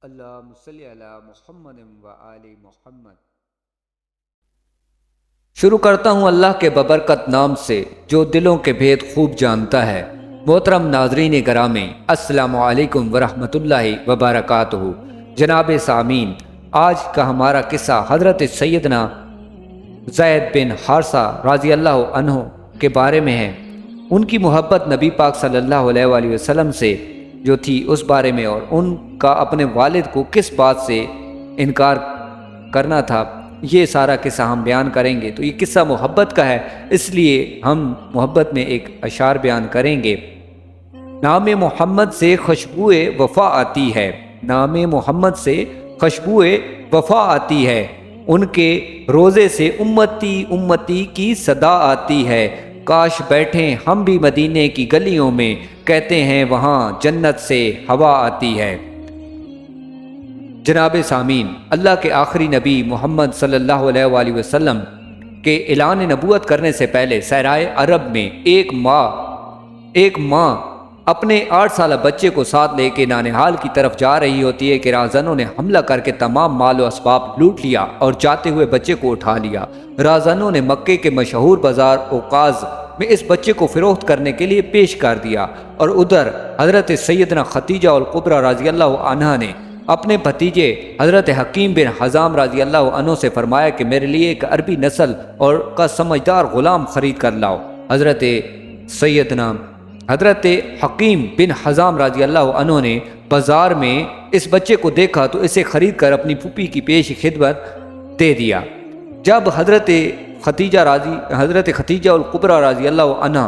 اللہم صلی علی محمد و آل محمد۔ شروع کرتا ہوں اللہ کے ببرکت نام سے جو دلوں کے بھید خوب جانتا ہے۔ محترم ناظرین گرامی، السلام علیکم ورحمۃ اللہ وبرکاتہ۔ جناب سامعین، آج کا ہمارا قصہ حضرت سیدنا زید بن حارثہ رضی اللہ عنہ کے بارے میں ہے۔ ان کی محبت نبی پاک صلی اللہ علیہ وآلہ وسلم سے جو تھی اس بارے میں، اور ان کا اپنے والد کو کس بات سے انکار کرنا تھا، یہ سارا قصہ ہم بیان کریں گے۔ تو یہ قصہ محبت کا ہے، اس لیے ہم محبت میں ایک اشعار بیان کریں گے۔ نام محمد سے خوشبوئے وفا آتی ہے، نام محمد سے خوشبوئے وفا آتی ہے، ان کے روزے سے امتی امتی کی صدا آتی ہے۔ کاش بیٹھیں ہم بھی مدینے کی گلیوں میں، کہتے ہیں وہاں جنت سے ہوا آتی ہے۔ جناب سامعین، اللہ کے آخری نبی محمد صلی اللہ علیہ وآلہ وسلم کے اعلان نبوت کرنے سے پہلے صحرائے عرب میں ایک ماں اپنے 8 سالہ بچے کو ساتھ لے کے نانہال کی طرف جا رہی ہوتی ہے کہ راہزنوں نے حملہ کر کے تمام مال و اسباب لوٹ لیا اور جاتے ہوئے بچے کو اٹھا لیا۔ راہزنوں نے مکے کے مشہور بازار اوقاز میں اس بچے کو فروخت کرنے کے لیے پیش کر دیا، اور ادھر حضرت سیدنا خدیجہ الکبریٰ رضی اللہ عنہا نے اپنے بھتیجے حضرت حکیم بن حزام رضی اللہ عنہ سے فرمایا کہ میرے لیے ایک عربی نسل اور کا سمجھدار غلام خرید کر لاؤ۔ حضرت حکیم بن حزام رضی اللہ عنہ نے بازار میں اس بچے کو دیکھا تو اسے خرید کر اپنی پھوپھی کی پیش خدمت دے دیا۔ جب حضرت خدیجہ الکبریٰ رضی اللہ عنہ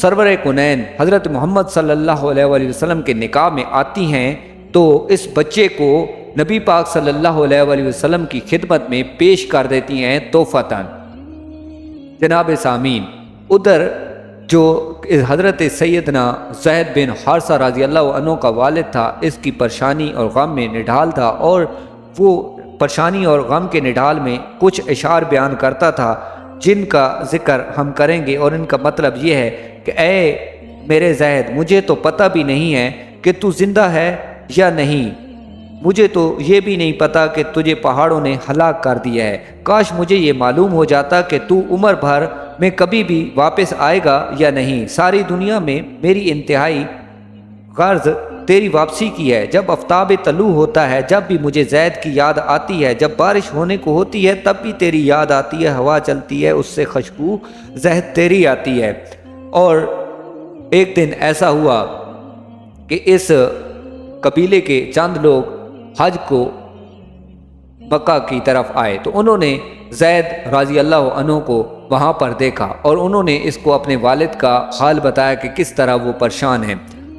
سرور کونین حضرت محمد صلی اللہ علیہ وآلہ وسلم کے نکاح میں آتی ہیں تو اس بچے کو نبی پاک صلی اللہ علیہ وآلہ وسلم کی خدمت میں پیش کر دیتی ہیں تحفتاً۔ جناب سامعین، ادھر جو حضرت سیدنا زید بن حارثہ رضی اللہ عنہ کا والد تھا، اس کی پریشانی اور غم میں نڈھال تھا، اور وہ پریشانی اور غم کے نڈھال میں کچھ اشعار بیان کرتا تھا جن کا ذکر ہم کریں گے، اور ان کا مطلب یہ ہے کہ اے میرے زید، مجھے تو پتہ بھی نہیں ہے کہ تو زندہ ہے یا نہیں، مجھے تو یہ بھی نہیں پتا کہ تجھے پہاڑوں نے ہلاک کر دیا ہے۔ کاش مجھے یہ معلوم ہو جاتا کہ تو عمر بھر میں کبھی بھی واپس آئے گا یا نہیں۔ ساری دنیا میں میری انتہائی غرض تیری واپسی کی ہے۔ جب آفتاب طلوع ہوتا ہے جب بھی مجھے زید کی یاد آتی ہے، جب بارش ہونے کو ہوتی ہے تب بھی تیری یاد آتی ہے، ہوا چلتی ہے اس سے خوشبو زہد تیری آتی ہے۔ اور ایک دن ایسا ہوا کہ اس قبیلے کے چند لوگ حج کو مکہ کی طرف آئے تو انہوں نے زید رضی اللہ عنہ کو وہاں پر دیکھا، اور انہوں نے اس کو اپنے والد کا حال بتایا کہ کس طرح وہ پریشان ہیں۔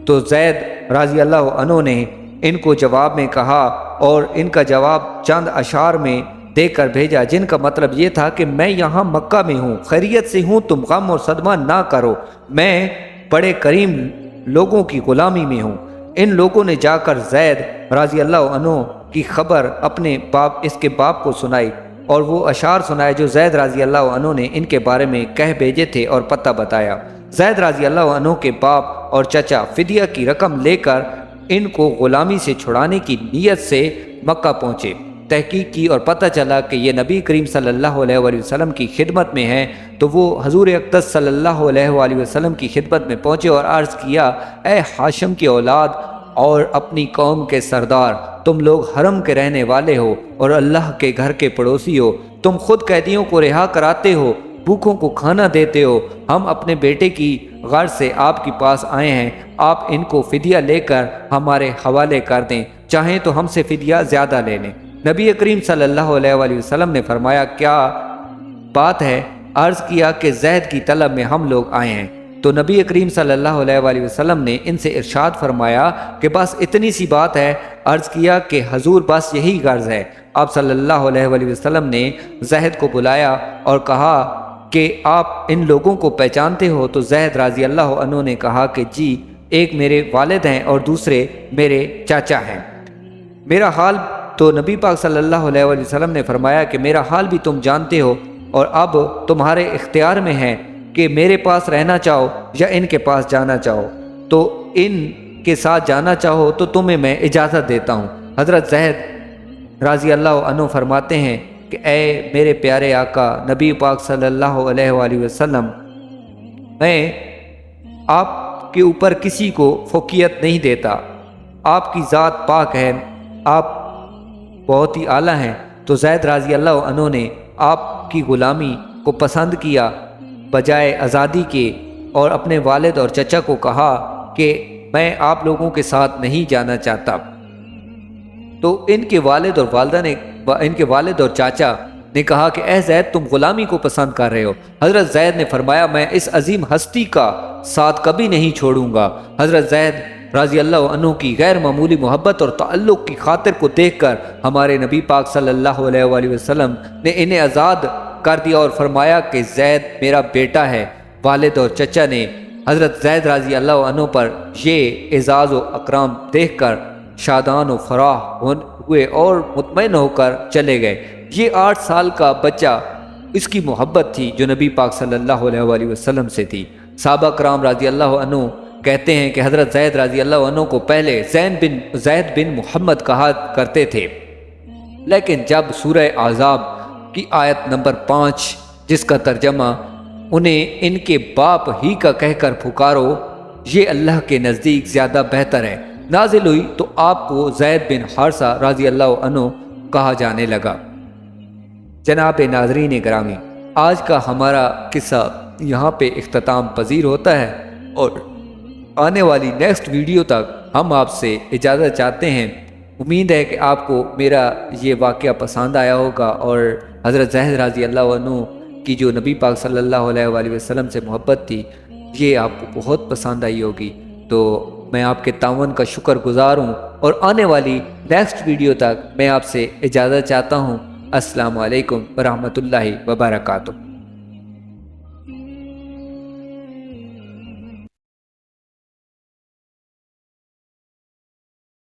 تو زید رضی اللہ عنہ نے ان کو جواب میں کہا، اور ان کا جواب چند اشعار میں دے کر بھیجا جن کا مطلب یہ تھا کہ میں یہاں مکہ میں ہوں، خیریت سے ہوں، تم غم اور صدمہ نہ کرو، میں بڑے کریم لوگوں کی غلامی میں ہوں۔ ان لوگوں نے جا کر زید رضی اللہ عنہ کی خبر اپنے اس کے باپ کو سنائی، اور وہ اشعار سنائے جو زید رضی اللہ عنہ نے ان کے بارے میں کہہ بھیجے تھے اور پتہ بتایا۔ زید رضی اللہ عنہ کے باپ اور چچا فدیہ کی رقم لے کر ان کو غلامی سے چھڑانے کی نیت سے مکہ پہنچے۔ تحقیق کی اور پتہ چلا کہ یہ نبی کریم صلی اللہ علیہ وآلہ وسلم کی خدمت میں ہیں، تو وہ حضور اقدس صلی اللہ علیہ وآلہ وسلم کی خدمت میں پہنچے اور عرض کیا، اے ہاشم کی اولاد اور اپنی قوم کے سردار، تم لوگ حرم کے رہنے والے ہو اور اللہ کے گھر کے پڑوسی ہو، تم خود قیدیوں کو رہا کراتے ہو، بھوکوں کو کھانا دیتے ہو، ہم اپنے بیٹے کی غرض سے آپ کے پاس آئے ہیں، آپ ان کو فدیہ لے کر ہمارے حوالے کر دیں، چاہیں تو ہم سے فدیہ زیادہ لے لیں۔ نبی کریم صلی اللہ علیہ وآلہ وسلم نے فرمایا، کیا بات ہے؟ عرض کیا کہ زید کی طلب میں ہم لوگ آئے ہیں۔ تو نبی کریم صلی اللہ علیہ وآلہ وسلم نے ان سے ارشاد فرمایا کہ بس اتنی سی بات ہے۔ عرض کیا کہ حضور بس یہی غرض ہے۔ آپ صلی اللہ علیہ وآلہ وسلم نے زید کو بلایا اور کہا کہ آپ ان لوگوں کو پہچانتے ہو؟ تو زید رضی اللہ عنہ نے کہا کہ جی، ایک میرے والد ہیں اور دوسرے میرے چاچا ہیں۔ میرا حال تو نبی پاک صلی اللہ علیہ وآلہ وسلم نے فرمایا کہ میرا حال بھی تم جانتے ہو، اور اب تمہارے اختیار میں ہے کہ میرے پاس رہنا چاہو یا ان کے پاس جانا چاہو، تو ان کے ساتھ جانا چاہو تو تمہیں میں اجازت دیتا ہوں، حضرت زید رضی اللہ عنہ فرماتے ہیں کہ اے میرے پیارے آقا نبی پاک صلی اللہ علیہ وآلہ وسلم، میں آپ کے اوپر کسی کو فوقیت نہیں دیتا، آپ کی ذات پاک ہے، آپ بہت ہی اعلیٰ ہیں۔ تو زید رضی اللہ عنہ نے آپ کی غلامی کو پسند کیا بجائے آزادی کے، اور اپنے والد اور چچا کو کہا کہ میں آپ لوگوں کے ساتھ نہیں جانا چاہتا۔ تو ان کے والد اور والدہ نے، ان کے والد اور چاچا نے کہا کہ اے زید تم غلامی کو پسند کر رہے ہو۔ حضرت زید نے فرمایا میں اس عظیم ہستی کا ساتھ کبھی نہیں چھوڑوں گا۔ حضرت زید رضی اللہ عنہ کی غیر معمولی محبت اور تعلق کی خاطر کو دیکھ کر ہمارے نبی پاک صلی اللہ علیہ وآلہ وسلم نے انہیں آزاد کر دیا اور فرمایا کہ زید میرا بیٹا ہے۔ والد اور چچا نے حضرت زید رضی اللہ عنہ پر یہ اعزاز و اکرام دیکھ کر شادان و فراح ہوئے اور مطمئن ہو کر چلے گئے۔ یہ 8 سال کا بچہ، اس کی محبت تھی جو نبی پاک صلی اللہ علیہ وآلہ وسلم سے تھی۔ صحابہ کرام رضی اللہ عنہ کہتے ہیں کہ حضرت زید رضی اللہ عنہ کو پہلے زید بن محمد کہا کرتے تھے، لیکن جب سورہ احزاب کی آیت نمبر 5 جس کا ترجمہ انہیں ان کے باپ ہی کا کہہ کر پکارو، یہ اللہ کے نزدیک زیادہ بہتر ہے، نازل ہوئی تو آپ کو زید بن حارثہ رضی اللہ عنہ کہا جانے لگا۔ جناب ناظرین گرامی، آج کا ہمارا قصہ یہاں پہ اختتام پذیر ہوتا ہے، اور آنے والی نیکسٹ ویڈیو تک ہم آپ سے اجازت چاہتے ہیں۔ امید ہے کہ آپ کو میرا یہ واقعہ پسند آیا ہوگا، اور حضرت زید رضی اللہ عنہ کی جو نبی پاک صلی اللہ علیہ وآلہ وسلم سے محبت تھی یہ آپ کو بہت پسند آئی ہوگی۔ تو میں آپ کے تعاون کا شکر گزار ہوں، اور آنے والی نیکسٹ ویڈیو تک میں آپ سے اجازت چاہتا ہوں۔ السلام علیکم ورحمۃ اللہ وبرکاتہ۔